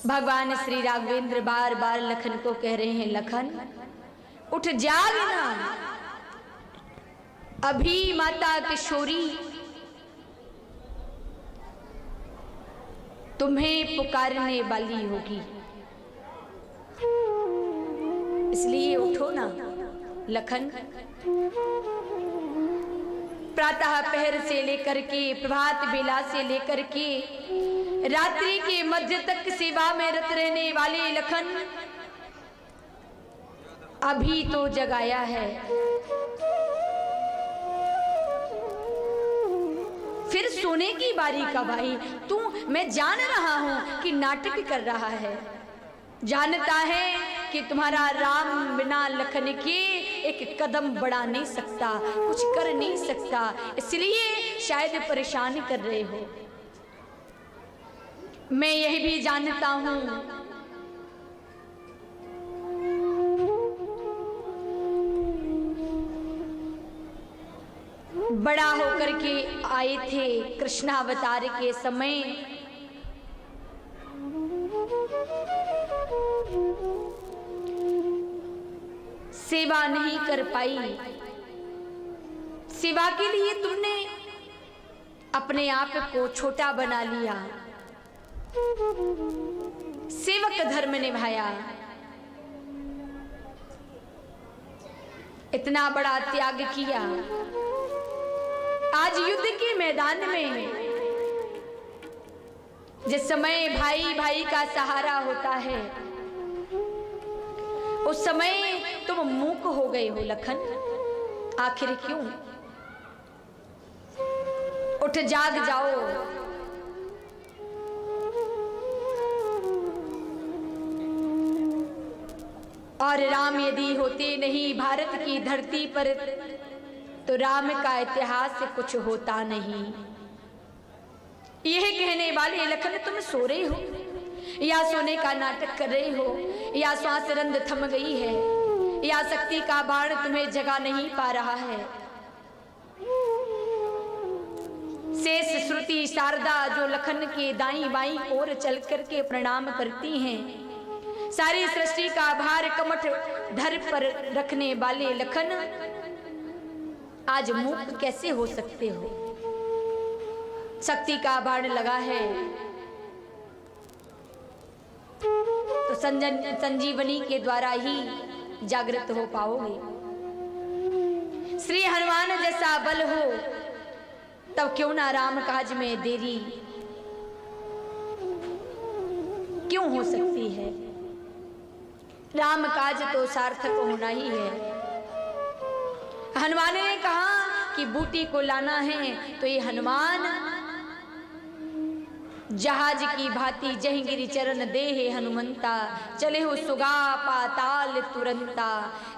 भगवान श्री राघवेंद्र बार बार लखन को कह रहे हैं, लखन उठ जागना, अभी माता किशोरी तुम्हें पुकारने वाली होगी, इसलिए उठो ना लखन। प्रातः पहर से लेकर के प्रभात बेला से लेकर के रात्रि के मध्य तक सेवा में रत रहने वाले लखन अभी तो जगाया है, फिर सोने की बारी कब आई? तू, मैं जान रहा हूं कि नाटक कर रहा है, जानता है कि तुम्हारा राम बिना लखन के एक कदम बढ़ा नहीं सकता, कुछ कर नहीं सकता, इसलिए शायद परेशान कर रहे हो। मैं यही भी जानता हूं बड़ा होकर के आए थे कृष्णावतार के समय, सेवा नहीं कर पाई। सेवा के लिए तुमने अपने आप को छोटा बना लिया, सेवक धर्म निभाया, इतना बड़ा त्याग किया। आज युद्ध के मैदान में जिस समय भाई भाई का सहारा होता है, उस समय तुम मूक हो गए हो लखन, आखिर क्यों? उठ जाग जाओ, और राम यदि होते नहीं भारत की धरती पर तो राम का इतिहास कुछ होता नहीं। यह कहने वाले लखन तुम सो रहे हो या सोने का नाटक कर रहे हो, या श्वास रंध थम गई है, या शक्ति का बाण तुम्हें जगा नहीं पा रहा है। शेष श्रुति शारदा जो लखन के दाईं बाईं ओर चल करके प्रणाम करती हैं, सारी सृष्टि का भार कमठ धर पर रखने वाले लखन आज मूक कैसे हो सकते हो? शक्ति का बाण लगा है तो संजीवनी के द्वारा ही जागृत हो पाओगे। श्री हनुमान जैसा बल हो तब क्यों ना राम काज में देरी क्यों हो सकती है? राम काज तो सार्थक होना ही है। हनुमान ने कहा कि बूटी को लाना है तो ये हनुमान जहाज की भांति जहगिरी चरण देहे हनुमंता, चले हो सुगा पाताल तुरंता,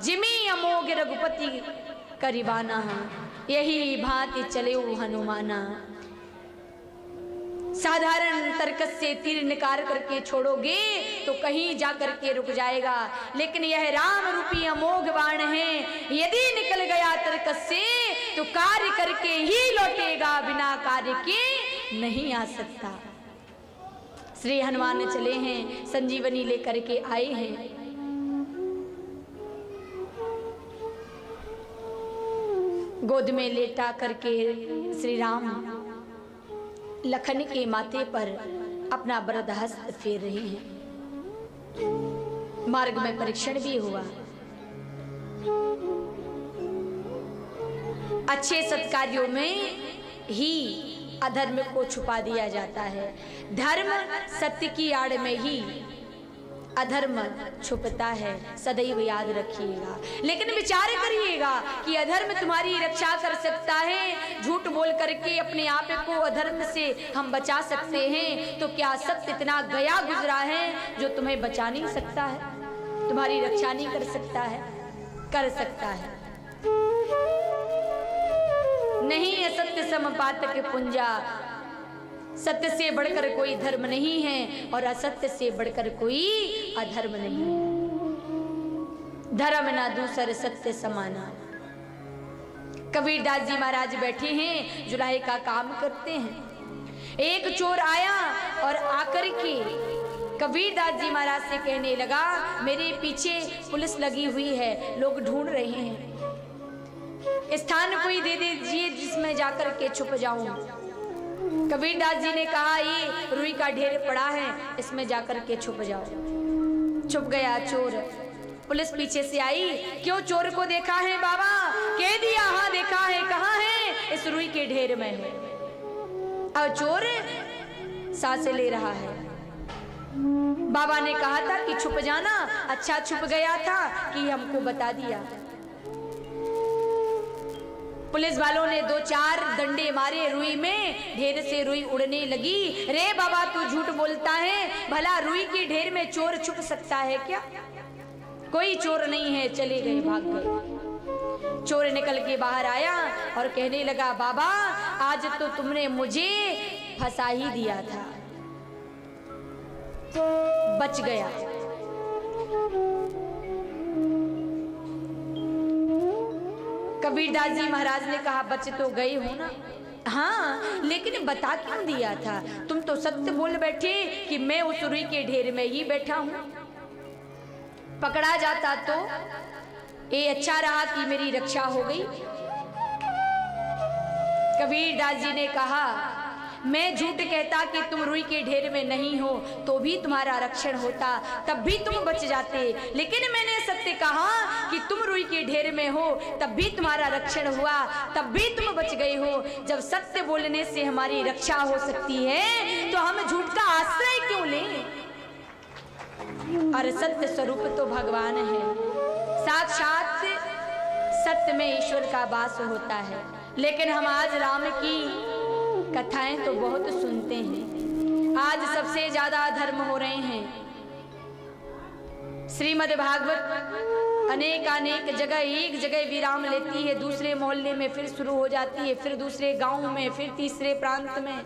जिमी अमोघ रघुपति करिबाना, यही भांति चले हो हनुमाना। साधारण तर्क से तीर निकाल करके छोड़ोगे तो कहीं जा करके रुक जाएगा, लेकिन यह राम रूपी अमोघ बाण है, यदि निकल गया तर्क से तो कार्य करके ही लौटेगा, बिना कार्य के नहीं आ सकता। श्री हनुमान चले हैं, संजीवनी लेकर के आए हैं। गोद में लेटा करके श्री राम लखन के माथे पर अपना वरद हस्त फेर रहे हैं। मार्ग में परीक्षण भी हुआ, अच्छे सत्कार्यों में ही अधर्म को छुपा दिया जाता है, धर्म सत्य की आड़ में ही अधर्म छुपता है, सदैव याद रखिएगा। लेकिन विचार करिएगा कि अधर्म तुम्हारी रक्षा कर सकता है, झूठ बोल करके अपने आप को अधर्म से हम बचा सकते हैं, तो क्या सत्य इतना गया गुजरा है जो तुम्हें बचा नहीं सकता है, तुम्हारी रक्षा नहीं कर सकता है? कर सकता है। नहीं असत्य समपातक पुंजा, सत्य से बढ़कर कोई धर्म नहीं है और असत्य से बढ़कर कोई अधर्म नहीं है। धर्म ना दूसर सत्य समाना। कबीरदास जी महाराज बैठे हैं, जुलाई का काम करते हैं। एक चोर आया और आकर के कबीरदास जी महाराज से कहने लगा, मेरे पीछे पुलिस लगी हुई है, लोग ढूंढ रहे हैं, स्थान कोई दे दीजिए जिसमें जाकर के छुप जाऊं। कबीरदास जी ने कहा, ये रुई का ढेर पड़ा है, इसमें जाकर के छुप जाओ। छुप गया चोर। पुलिस पीछे से आई, क्यों चोर को देखा है बाबा? कह दिया, हाँ देखा है। कहाँ है? इस रुई के ढेर में है। अब चोर सांसें ले रहा है। बाबा ने कहा था कि छुप जाना, अच्छा छुप गया था कि हमको बता दिया। पुलिस वालों ने 2-4 डंडे मारे रुई में, ढेर से रुई उड़ने लगी। रे बाबा तू झूठ बोलता है, भला रुई के ढेर में चोर छुप सकता है क्या? कोई चोर नहीं है, चले गए, भाग गए। चोर निकल के बाहर आया और कहने लगा, बाबा आज तो तुमने मुझे फंसा ही दिया था, बच गया। कबीरदास जी महाराज ने कहा, बच तो गए हो ना? हाँ, लेकिन बता क्यों दिया था? तुम तो सत्य बोल बैठे कि मैं उस रुई के ढेर में ही बैठा हूं। पकड़ा जाता तो ये अच्छा रहा कि मेरी रक्षा हो गई। कबीरदास जी ने कहा, मैं झूठ कहता कि तुम रुई के ढेर में नहीं हो तो भी तुम्हारा रक्षण होता, तब भी तुम बच जाते। लेकिन मैंने सत्य कहा कि तुम रुई के ढेर में हो, तब भी तुम्हारा रक्षण हुआ, तब भी तुम बच गए हो। जब सत्य बोलने से हमारी रक्षा हो सकती है तो हम झूठ का आश्रय क्यों लें? और सत्य स्वरूप तो भगवान है, साक्षात सत्य में ईश्वर का वास होता है। लेकिन हम आज राम की कथाएं तो बहुत सुनते हैं। आज सबसे ज्यादा धर्म हो रहे हैं। श्रीमद् भागवत अनेक जगह, एक जगह विराम लेती है, दूसरे मोहल्ले में फिर शुरू हो जाती है, फिर दूसरे गांव में, फिर तीसरे प्रांत में,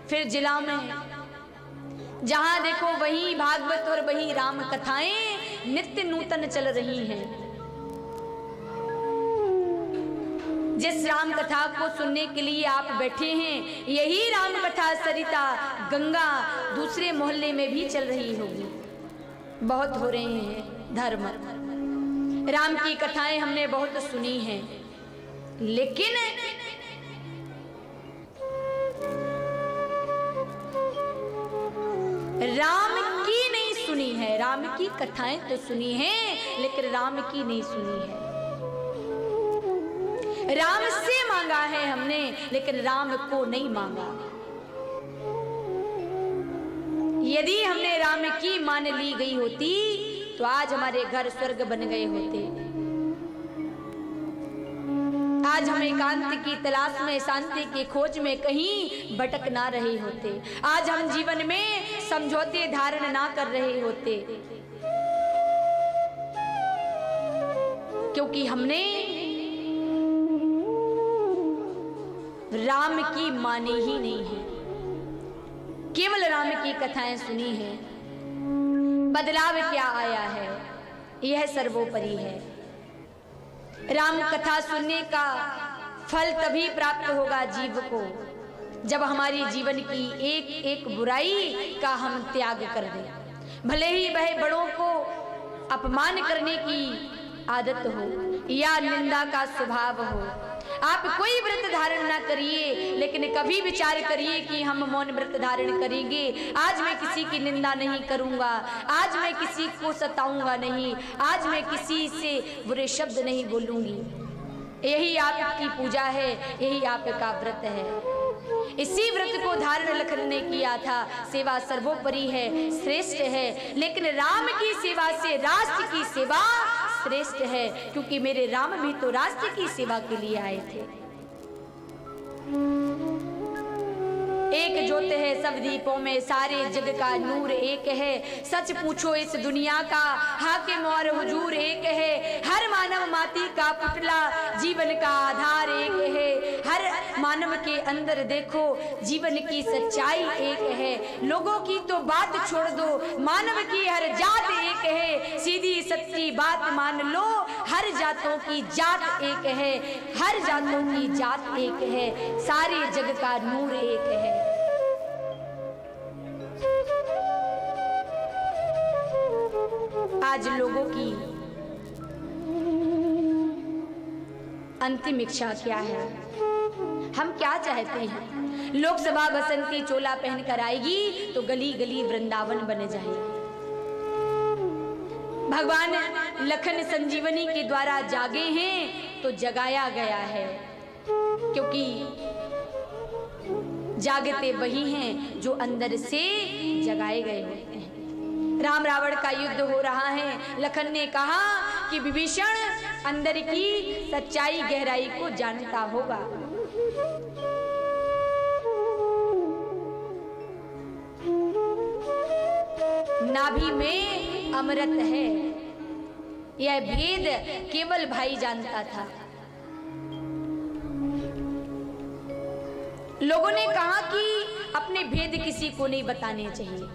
फिर जिला में। जहां देखो वही भागवत और वही राम कथाएं नित्य नूतन चल रही हैं। जिस राम कथा को सुनने के लिए आप बैठे हैं, यही राम कथा सरिता गंगा दूसरे मोहल्ले में भी चल रही होगी। बहुत हो रहे हैं धर्म। राम की कथाएं हमने बहुत सुनी हैं, लेकिन राम की नहीं सुनी है। राम की कथाएं तो सुनी हैं, लेकिन राम की नहीं सुनी है। राम से मांगा है हमने, लेकिन राम को नहीं मांगा। यदि हमने राम की मान ली गई होती तो आज हमारे घर स्वर्ग बन गए होते। आज हम एकांत की तलाश में, शांति की खोज में कहीं भटक ना रहे होते। आज हम जीवन में समझौते धारण ना कर रहे होते, क्योंकि हमने राम की मानी ही नहीं है, केवल राम की कथाएं सुनी है। बदलाव क्या आया है, यह सर्वोपरि है। राम कथा सुनने का फल तभी प्राप्त होगा जीव को, जब हमारी जीवन की एक एक बुराई का हम त्याग कर दें। भले ही वह बड़ों को अपमान करने की आदत हो या निंदा का स्वभाव हो, आप कोई व्रत धारण ना करिए, लेकिन कभी विचार करिए कि हम मौन व्रत धारण करेंगे। आज मैं किसी की निंदा नहीं करूंगा, आज मैं किसी को सताऊंगा नहीं, आज मैं किसी से बुरे शब्द नहीं बोलूंगी। यही आपकी पूजा है, यही आपका व्रत है। इसी व्रत को धारण लखन ने किया था। सेवा सर्वोपरि है, श्रेष्ठ है, लेकिन राम की सेवा से राष्ट्र की सेवा श्रेष्ठ है, क्योंकि मेरे राम भी तो राष्ट्र की सेवा के लिए आए थे। एक ज्योत है सब दीपों में, सारे जग का नूर एक है। सच पूछो इस दुनिया का, हाकिम और हुजूर एक है। हर मानव माटी का पुतला, जीवन का आधार एक है। हर मानव के अंदर देखो जीवन की सच्चाई एक है। लोगों की तो बात छोड़ दो, मानव की हर जात एक है। सीधी सच्ची बात मान लो, हर जातों की जात एक है, हर जातों की जात एक है। सारे जग का नूर एक है। आज लोगों की अंतिम इच्छा क्या है, हम क्या चाहते हैं? लोकसभा बसंती चोला पहनकर आएगी तो गली गली वृंदावन बन जाएगी। भगवान लखन संजीवनी के द्वारा जागे हैं तो जगाया गया है, क्योंकि जागते वही हैं जो अंदर से जगाए गए होते हैं। राम रावण का युद्ध हो रहा है। लखन ने कहा कि विभीषण अंदर की सच्चाई गहराई को जानता होगा। नाभि में अमृत है, यह भेद केवल भाई जानता था। लोगों ने कहा कि अपने भेद किसी को नहीं बताने चाहिए,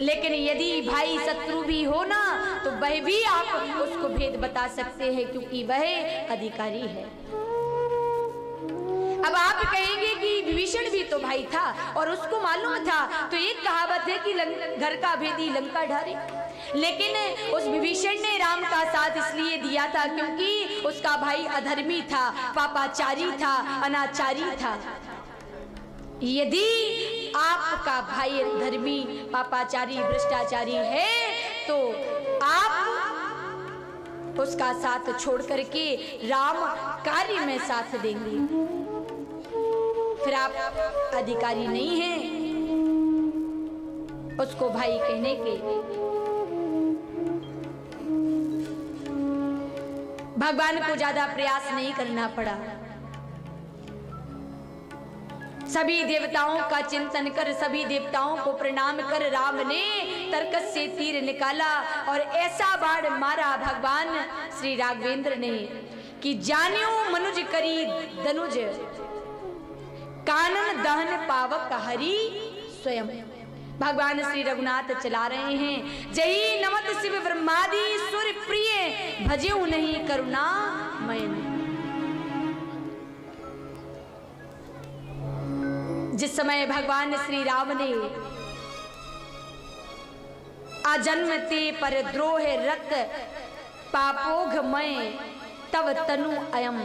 लेकिन यदि भाई शत्रु भी हो ना तो वह भी आप उसको भेद बता सकते हैं, क्योंकि वह अधिकारी है। अब आप कहेंगे कि विभीषण भी तो भाई था और उसको मालूम था, तो एक कहावत है कि घर का भेदी लंका ढारे। लेकिन उस विभीषण ने राम का साथ इसलिए दिया था क्योंकि उसका भाई अधर्मी था, पापाचारी था, अनाचारी था। यदि आपका भाई धर्मी, पापाचारी, भ्रष्टाचारी है तो आप उसका साथ छोड़ करके राम कार्य में साथ देंगे, फिर आप अधिकारी नहीं हैं उसको भाई कहने के। भगवान को ज्यादा प्रयास नहीं करना पड़ा। सभी देवताओं का चिंतन कर, सभी देवताओं को प्रणाम कर राम ने तरकस से तीर निकाला और ऐसा बाण मारा भगवान श्री राघवेंद्र ने कि जान्यो मनुज करी धनुज, कानन दहन पावक हरि स्वयं। भगवान श्री रघुनाथ चला रहे हैं, जही नमत शिव ब्रह्मादि सुर प्रिय, भजेऊ नहीं करुणा मयन। जिस समय भगवान श्री राम ने अजन्मते पर द्रोह रत पापोघ मय तव तनु अयम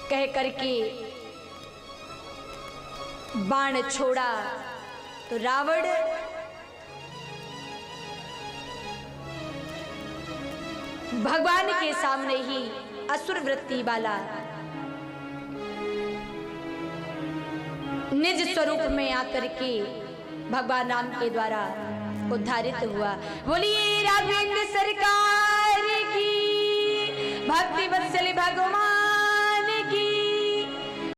कह करके बाण छोड़ा तो रावण भगवान के सामने ही असुर वृत्ति वाला निज स्वरूप में आकर के भगवान राम के द्वारा उद्धारित हुआ। बोलिए राघवेंद्र सरकार की, भक्ति वत्सल भगवान